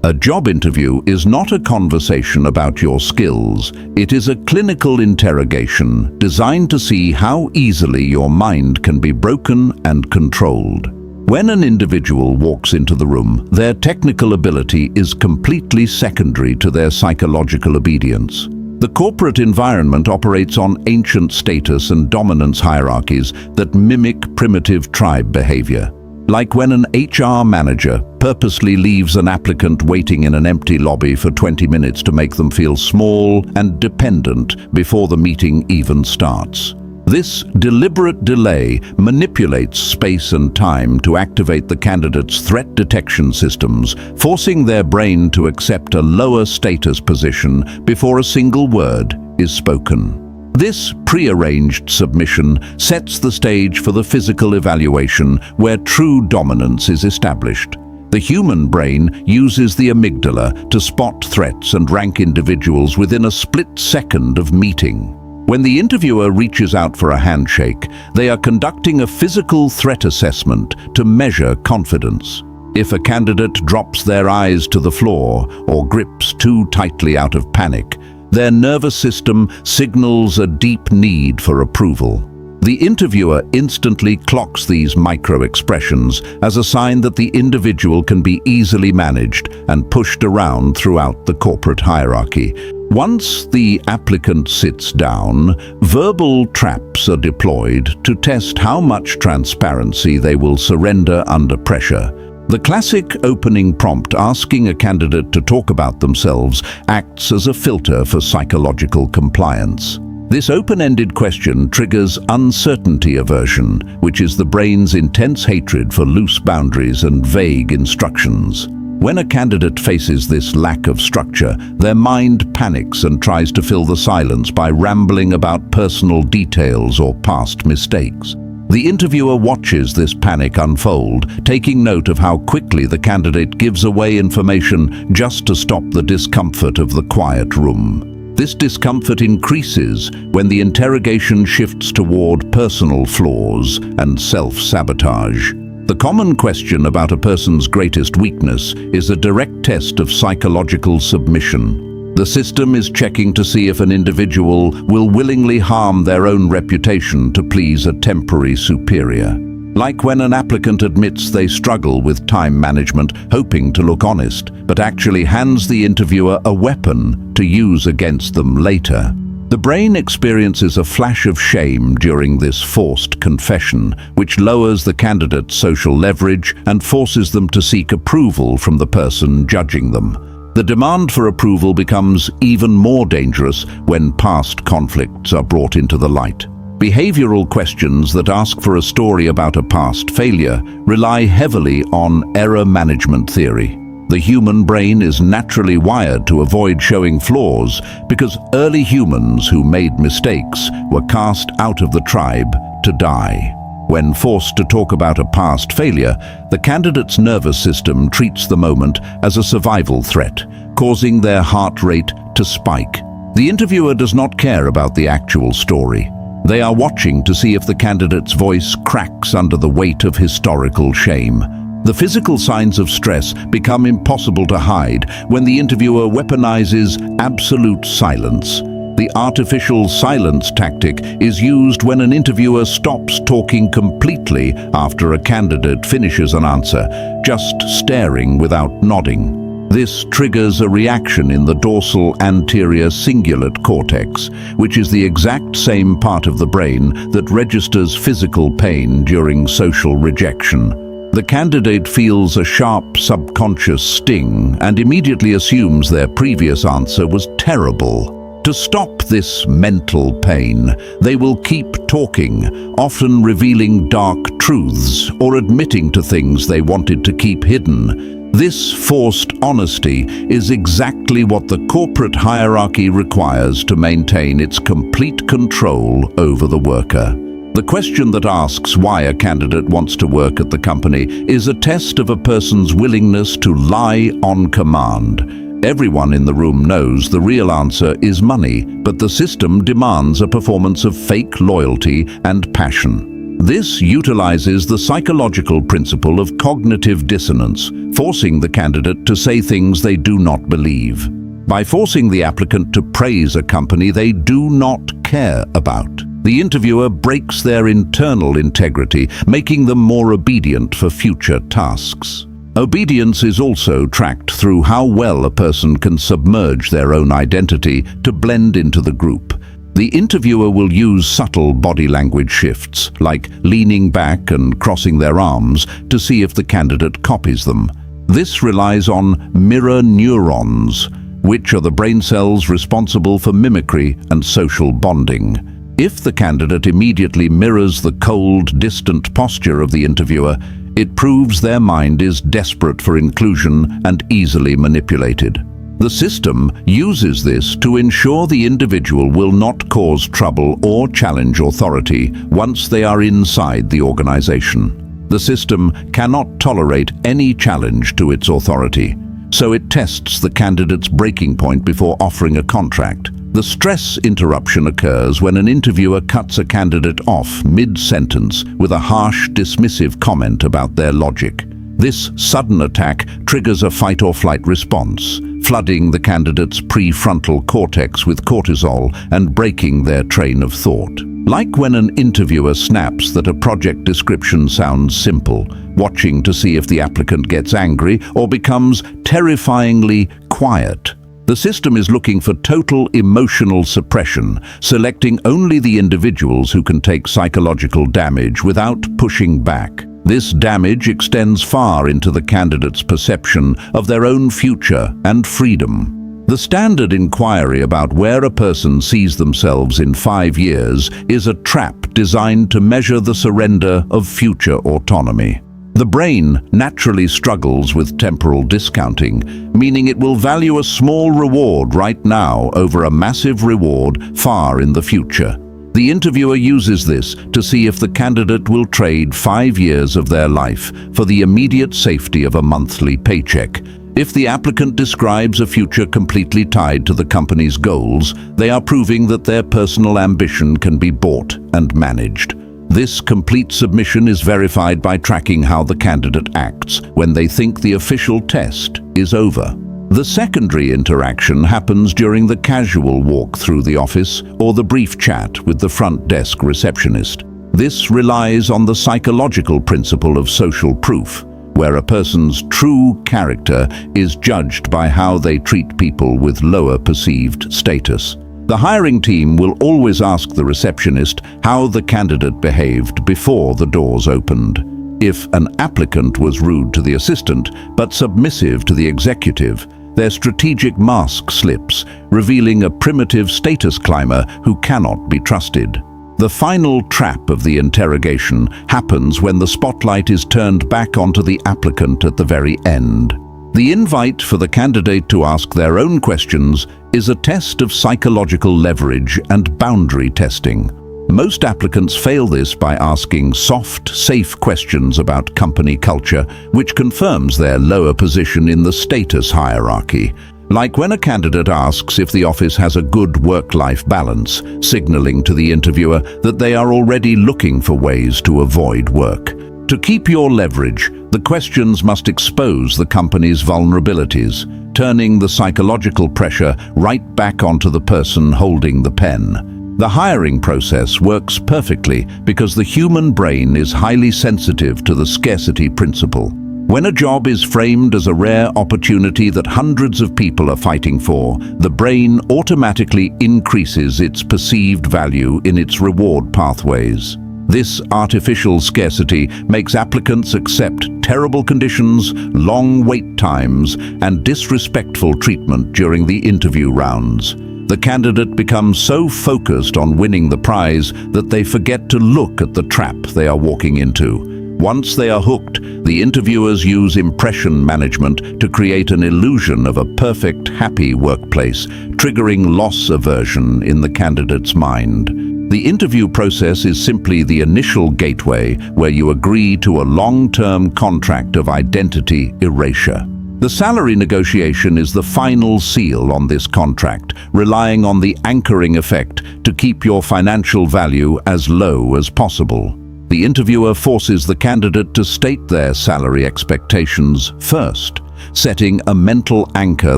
A job interview is not a conversation about your skills. It is a clinical interrogation designed to see how easily your mind can be broken and controlled. When an individual walks into the room, their technical ability is completely secondary to their psychological obedience. The corporate environment operates on ancient status and dominance hierarchies that mimic primitive tribe behavior. Like when an HR manager purposely leaves an applicant waiting in an empty lobby for 20 minutes to make them feel small and dependent before the meeting even starts. This deliberate delay manipulates space and time to activate the candidate's threat detection systems, forcing their brain to accept a lower status position before a single word is spoken. This prearranged submission sets the stage for the physical evaluation where true dominance is established. The human brain uses the amygdala to spot threats and rank individuals within a split second of meeting. When the interviewer reaches out for a handshake, they are conducting a physical threat assessment to measure confidence. If a candidate drops their eyes to the floor or grips too tightly out of panic, their nervous system signals a deep need for approval. The interviewer instantly clocks these micro-expressions as a sign that the individual can be easily managed and pushed around throughout the corporate hierarchy. Once the applicant sits down, verbal traps are deployed to test how much transparency they will surrender under pressure. The classic opening prompt asking a candidate to talk about themselves acts as a filter for psychological compliance. This open-ended question triggers uncertainty aversion, which is the brain's intense hatred for loose boundaries and vague instructions. When a candidate faces this lack of structure, their mind panics and tries to fill the silence by rambling about personal details or past mistakes. The interviewer watches this panic unfold, taking note of how quickly the candidate gives away information just to stop the discomfort of the quiet room. This discomfort increases when the interrogation shifts toward personal flaws and self-sabotage. The common question about a person's greatest weakness is a direct test of psychological submission. The system is checking to see if an individual will willingly harm their own reputation to please a temporary superior. Like when an applicant admits they struggle with time management, hoping to look honest, but actually hands the interviewer a weapon to use against them later. The brain experiences a flash of shame during this forced confession, which lowers the candidate's social leverage and forces them to seek approval from the person judging them. The demand for approval becomes even more dangerous when past conflicts are brought into the light. Behavioral questions that ask for a story about a past failure rely heavily on error management theory. The human brain is naturally wired to avoid showing flaws because early humans who made mistakes were cast out of the tribe to die. When forced to talk about a past failure, the candidate's nervous system treats the moment as a survival threat, causing their heart rate to spike. The interviewer does not care about the actual story. They are watching to see if the candidate's voice cracks under the weight of historical shame. The physical signs of stress become impossible to hide when the interviewer weaponizes absolute silence. The artificial silence tactic is used when an interviewer stops talking completely after a candidate finishes an answer, just staring without nodding. This triggers a reaction in the dorsal anterior cingulate cortex, which is the exact same part of the brain that registers physical pain during social rejection. The candidate feels a sharp subconscious sting and immediately assumes their previous answer was terrible. To stop this mental pain, they will keep talking, often revealing dark truths or admitting to things they wanted to keep hidden. This forced honesty is exactly what the corporate hierarchy requires to maintain its complete control over the worker. The question that asks why a candidate wants to work at the company is a test of a person's willingness to lie on command. Everyone in the room knows the real answer is money, but the system demands a performance of fake loyalty and passion. This utilizes the psychological principle of cognitive dissonance, forcing the candidate to say things they do not believe. By forcing the applicant to praise a company they do not care about, the interviewer breaks their internal integrity, making them more obedient for future tasks. Obedience is also tracked through how well a person can submerge their own identity to blend into the group. The interviewer will use subtle body language shifts, like leaning back and crossing their arms, to see if the candidate copies them. This relies on mirror neurons, which are the brain cells responsible for mimicry and social bonding. If the candidate immediately mirrors the cold, distant posture of the interviewer, it proves their mind is desperate for inclusion and easily manipulated. The system uses this to ensure the individual will not cause trouble or challenge authority once they are inside the organization. The system cannot tolerate any challenge to its authority, so it tests the candidate's breaking point before offering a contract. The stress interruption occurs when an interviewer cuts a candidate off mid-sentence with a harsh, dismissive comment about their logic. This sudden attack triggers a fight-or-flight response, flooding the candidate's prefrontal cortex with cortisol and breaking their train of thought. Like when an interviewer snaps that a project description sounds simple, watching to see if the applicant gets angry or becomes terrifyingly quiet. The system is looking for total emotional suppression, selecting only the individuals who can take psychological damage without pushing back. This damage extends far into the candidate's perception of their own future and freedom. The standard inquiry about where a person sees themselves in 5 years is a trap designed to measure the surrender of future autonomy. The brain naturally struggles with temporal discounting, meaning it will value a small reward right now over a massive reward far in the future. The interviewer uses this to see if the candidate will trade 5 years of their life for the immediate safety of a monthly paycheck. If the applicant describes a future completely tied to the company's goals, they are proving that their personal ambition can be bought and managed. This complete submission is verified by tracking how the candidate acts when they think the official test is over. The secondary interaction happens during the casual walk through the office or the brief chat with the front desk receptionist. This relies on the psychological principle of social proof, where a person's true character is judged by how they treat people with lower perceived status. The hiring team will always ask the receptionist how the candidate behaved before the doors opened. If an applicant was rude to the assistant but submissive to the executive, their strategic mask slips, revealing a primitive status climber who cannot be trusted. The final trap of the interrogation happens when the spotlight is turned back onto the applicant at the very end. The invite for the candidate to ask their own questions is a test of psychological leverage and boundary testing. Most applicants fail this by asking soft, safe questions about company culture, which confirms their lower position in the status hierarchy. Like when a candidate asks if the office has a good work-life balance, signaling to the interviewer that they are already looking for ways to avoid work. To keep your leverage, the questions must expose the company's vulnerabilities, turning the psychological pressure right back onto the person holding the pen. The hiring process works perfectly because the human brain is highly sensitive to the scarcity principle. When a job is framed as a rare opportunity that hundreds of people are fighting for, the brain automatically increases its perceived value in its reward pathways. This artificial scarcity makes applicants accept terrible conditions, long wait times, and disrespectful treatment during the interview rounds. The candidate becomes so focused on winning the prize that they forget to look at the trap they are walking into. Once they are hooked, the interviewers use impression management to create an illusion of a perfect, happy workplace, triggering loss aversion in the candidate's mind. The interview process is simply the initial gateway where you agree to a long-term contract of identity erasure. The salary negotiation is the final seal on this contract, relying on the anchoring effect to keep your financial value as low as possible. The The interviewer forces the candidate to state their salary expectations first, setting a mental anchor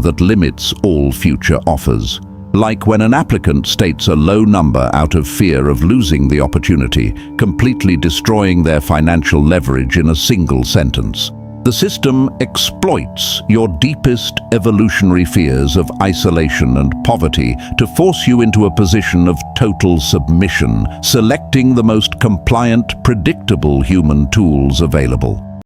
that limits all future offers. Like when an applicant states a low number out of fear of losing the opportunity, completely destroying their financial leverage in a single sentence. The system exploits your deepest evolutionary fears of isolation and poverty to force you into a position of total submission, selecting the most compliant, predictable human tools available.